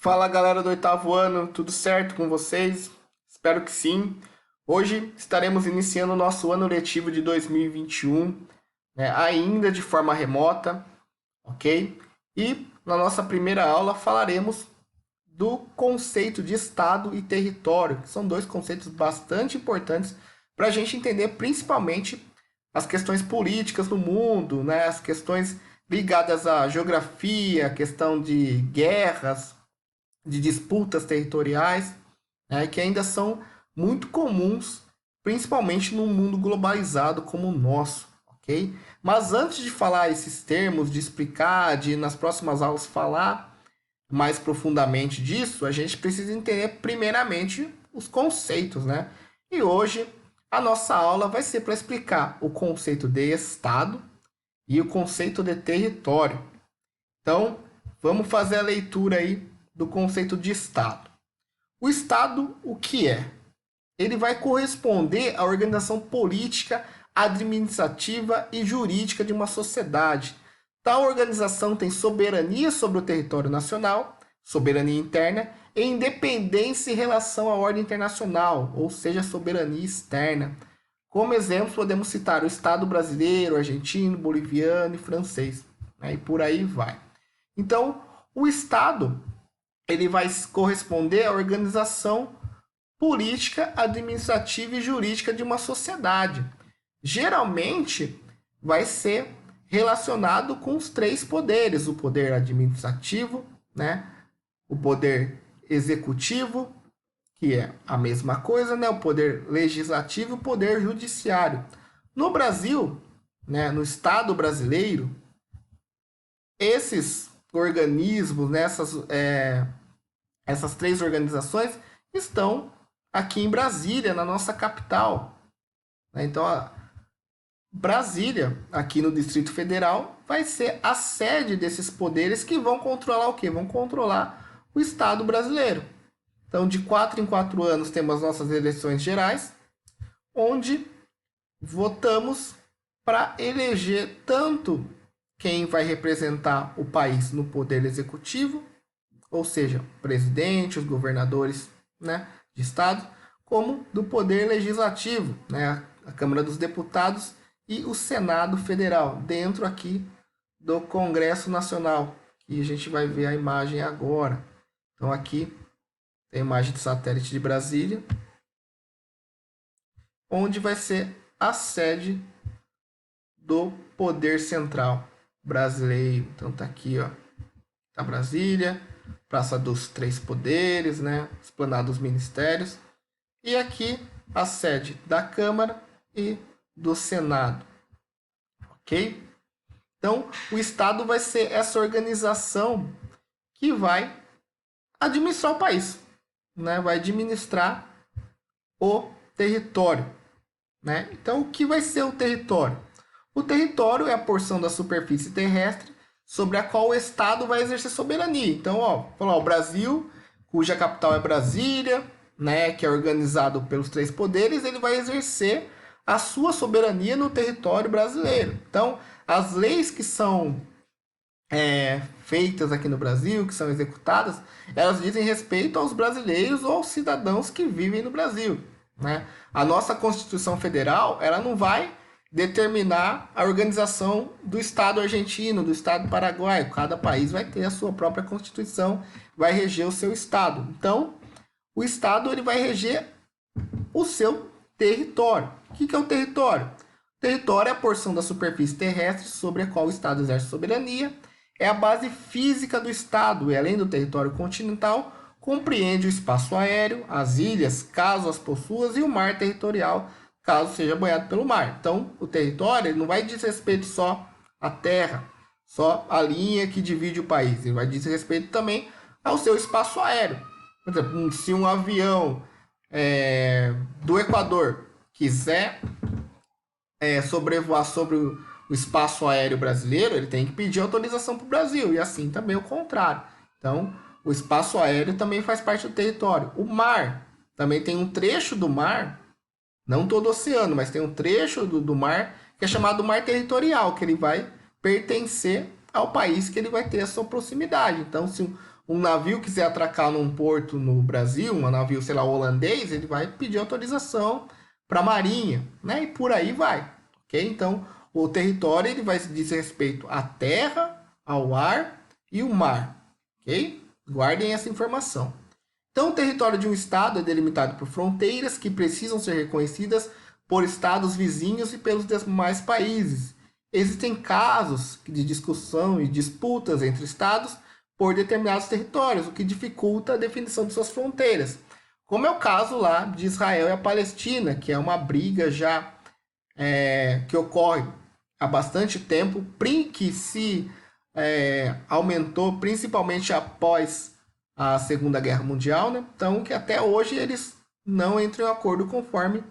Fala galera do oitavo ano, tudo certo com vocês? Espero que sim. Hoje estaremos iniciando o nosso ano letivo de 2021, né, ainda de forma remota, ok? E na nossa primeira aula falaremos do conceito de Estado e território, que são dois conceitos bastante importantes para a gente entender principalmente as questões políticas do mundo, né, as questões ligadas à geografia, a questão de guerras, de disputas territoriais, né, que ainda são muito comuns, principalmente num mundo globalizado como o nosso, ok? Mas antes de falar esses termos, de explicar, de nas próximas aulas falar mais profundamente disso, a gente precisa entender primeiramente os conceitos, né? E hoje a nossa aula vai ser para explicar o conceito de Estado e o conceito de território. Então, vamos fazer a leitura aí do conceito de Estado. O Estado, o que é? Ele vai corresponder à organização política, administrativa e jurídica de uma sociedade. Tal organização tem soberania sobre o território nacional, soberania interna, e independência em relação à ordem internacional, ou seja, soberania externa. Como exemplo, podemos citar o Estado brasileiro, argentino, boliviano e francês, né? E por aí vai. Então, o Estado ele vai corresponder à organização política, administrativa e jurídica de uma sociedade. Geralmente, vai ser relacionado com os três poderes: o poder administrativo, né? O poder executivo, que é a mesma coisa, né? O poder legislativo e o poder judiciário. No Brasil, né? No Estado brasileiro, esses organismos, né? Essas três organizações estão aqui em Brasília, na nossa capital. Então, Brasília, aqui no Distrito Federal, vai ser a sede desses poderes que vão controlar o quê? Vão controlar o Estado brasileiro. Então, de 4 em 4 anos, temos as nossas eleições gerais, onde votamos para eleger tanto quem vai representar o país no poder executivo, ou seja, o presidente, os governadores, né, de estado, como do poder legislativo, né, a Câmara dos Deputados e o Senado Federal, dentro aqui do Congresso Nacional, que a gente vai ver a imagem agora. Então aqui tem a imagem de satélite de Brasília, onde vai ser a sede do poder central brasileiro. Então tá aqui, ó, tá Brasília, Praça dos Três Poderes, né? Esplanada dos Ministérios. E aqui a sede da Câmara e do Senado. Ok? Então, o Estado vai ser essa organização que vai administrar o país, né? Vai administrar o território, né? Então, o que vai ser o território? O território é a porção da superfície terrestre sobre a qual o Estado vai exercer soberania. Então, o Brasil, cuja capital é Brasília, né, que é organizado pelos três poderes, ele vai exercer a sua soberania no território brasileiro. Então, as leis que são feitas aqui no Brasil, que são executadas, elas dizem respeito aos brasileiros ou aos cidadãos que vivem no Brasil, né? A nossa Constituição Federal, ela não vai determinar a organização do Estado argentino, do Estado paraguaio. Cada país vai ter a sua própria Constituição, vai reger o seu Estado. Então, o Estado ele vai reger o seu território. O que é o território? O território é a porção da superfície terrestre sobre a qual o Estado exerce soberania. É a base física do Estado e, além do território continental, compreende o espaço aéreo, as ilhas, caso as possua, e o mar territorial, caso seja banhado pelo mar. Então, o território ele não vai dizer respeito só à terra, só à linha que divide o país. Ele vai dizer respeito também ao seu espaço aéreo. Por exemplo, se um avião do Equador quiser sobrevoar sobre o espaço aéreo brasileiro, ele tem que pedir autorização para o Brasil, e assim também o contrário. Então, o espaço aéreo também faz parte do território. O mar, também tem um trecho do mar, não todo o oceano, mas tem um trecho do mar que é chamado mar territorial, que ele vai pertencer ao país que ele vai ter a sua proximidade. Então, se um navio quiser atracar num porto no Brasil, um navio, sei lá, holandês, ele vai pedir autorização para a Marinha, né? E por aí vai, ok? Então, o território ele vai dizer respeito à terra, ao ar e o mar, ok? Guardem essa informação. Então, o território de um estado é delimitado por fronteiras que precisam ser reconhecidas por estados vizinhos e pelos demais países. Existem casos de discussão e disputas entre estados por determinados territórios, o que dificulta a definição de suas fronteiras. Como é o caso lá de Israel e a Palestina, que é uma briga já que ocorre há bastante tempo, que se aumentou principalmente após a Segunda Guerra Mundial, né? Então que até hoje eles não entram em acordo conforme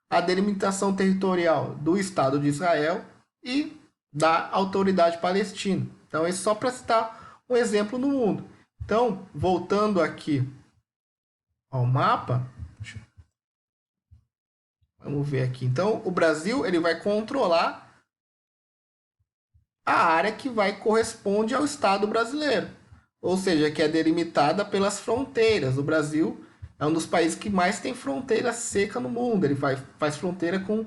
a delimitação territorial do Estado de Israel e da Autoridade Palestina. Então, é só para citar um exemplo no mundo. Então, voltando aqui ao mapa, vamos ver aqui. Então, o Brasil ele vai controlar a área que corresponde ao Estado brasileiro, ou seja, que é delimitada pelas fronteiras. O Brasil é um dos países que mais tem fronteira seca no mundo. Ele faz fronteira com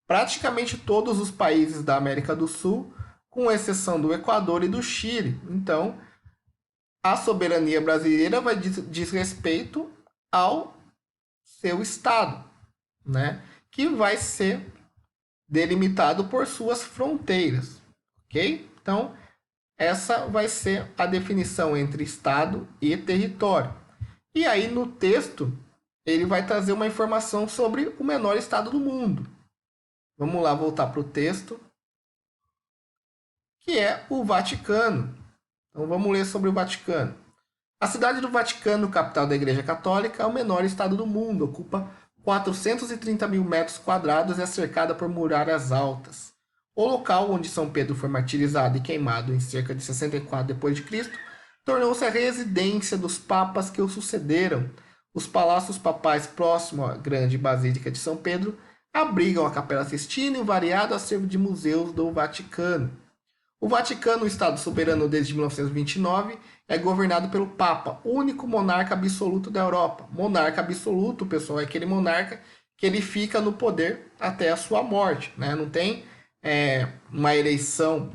praticamente todos os países da América do Sul, com exceção do Equador e do Chile. Então, a soberania brasileira diz respeito ao seu estado, né? Que vai ser delimitado por suas fronteiras, ok? Então, essa vai ser a definição entre estado e território. E aí, no texto, ele vai trazer uma informação sobre o menor estado do mundo. Vamos lá voltar para o texto, que é o Vaticano. Então vamos ler sobre o Vaticano. A cidade do Vaticano, capital da Igreja Católica, é o menor estado do mundo. Ocupa 430 mil metros quadrados e é cercada por muralhas altas. O local onde São Pedro foi martirizado e queimado em cerca de 64 d.C. tornou-se a residência dos papas que o sucederam. Os palácios papais próximos à grande Basílica de São Pedro abrigam a Capela Sistina e o variado acervo de museus do Vaticano. O Vaticano, um Estado soberano desde 1929, é governado pelo Papa, único monarca absoluto da Europa. Monarca absoluto, pessoal, é aquele monarca que ele fica no poder até a sua morte, né? Não tem uma eleição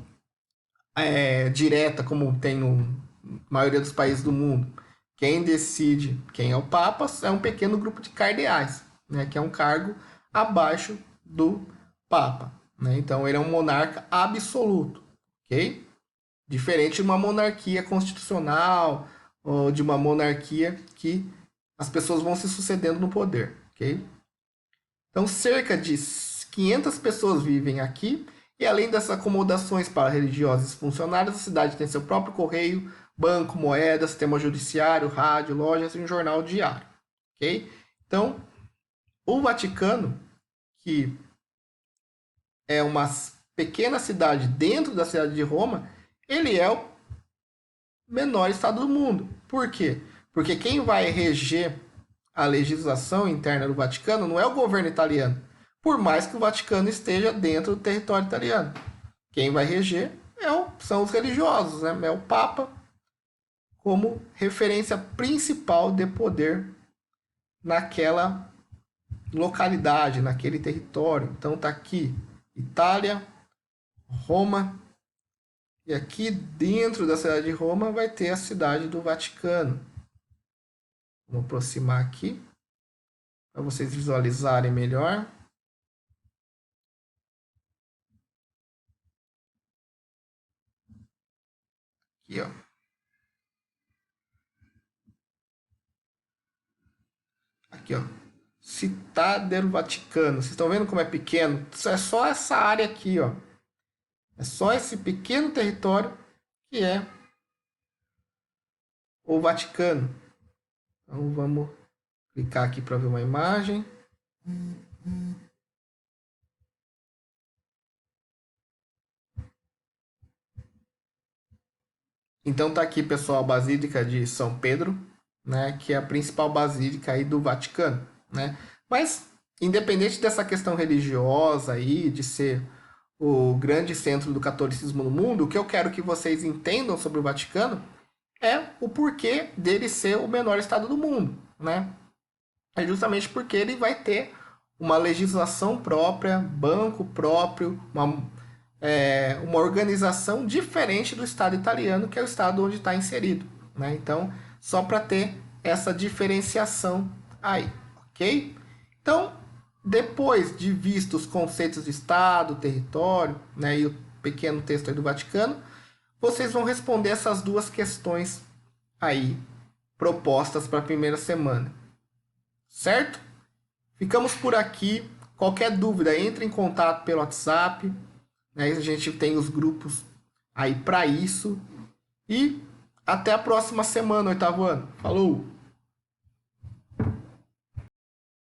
direta como tem na maioria dos países do mundo. Quem decide quem é o Papa é um pequeno grupo de cardeais, né? Que é um cargo abaixo do Papa, né? Então ele é um monarca absoluto, ok? Diferente de uma monarquia constitucional ou de uma monarquia que as pessoas vão se sucedendo no poder, ok? Então cerca de 500 pessoas vivem aqui e além dessas acomodações para religiosos e funcionários, a cidade tem seu próprio correio, banco, moeda, sistema judiciário, rádio, lojas e um jornal diário, ok? Então o Vaticano, que é uma pequena cidade dentro da cidade de Roma, ele é o menor estado do mundo. Por quê? Porque quem vai reger a legislação interna do Vaticano não é o governo italiano, por mais que o Vaticano esteja dentro do território italiano. Quem vai reger são os religiosos, né? É o Papa como referência principal de poder naquela localidade, naquele território. Então tá aqui Itália, Roma, e aqui dentro da cidade de Roma vai ter a cidade do Vaticano. Vou aproximar aqui para vocês visualizarem melhor. Aqui, ó. Aqui, ó. Cidade do Vaticano. Vocês estão vendo como é pequeno? É só essa área aqui, ó. É só esse pequeno território que é o Vaticano. Então vamos clicar aqui para ver uma imagem. Então tá aqui, pessoal, a Basílica de São Pedro, né, que é a principal basílica aí do Vaticano, né? Mas independente dessa questão religiosa aí de ser o grande centro do catolicismo no mundo, o que eu quero que vocês entendam sobre o Vaticano é o porquê dele ser o menor estado do mundo, né? É justamente porque ele vai ter uma legislação própria, banco próprio, uma organização diferente do Estado italiano, que é o estado onde está inserido, né? Então, só para ter essa diferenciação aí, ok? Então, depois de vistos os conceitos de Estado, território, né, e o pequeno texto aí do Vaticano, vocês vão responder essas duas questões aí propostas para a primeira semana, certo? Ficamos por aqui. Qualquer dúvida, entre em contato pelo WhatsApp, né? A gente tem os grupos aí para isso. E até a próxima semana, oitavo ano. Falou!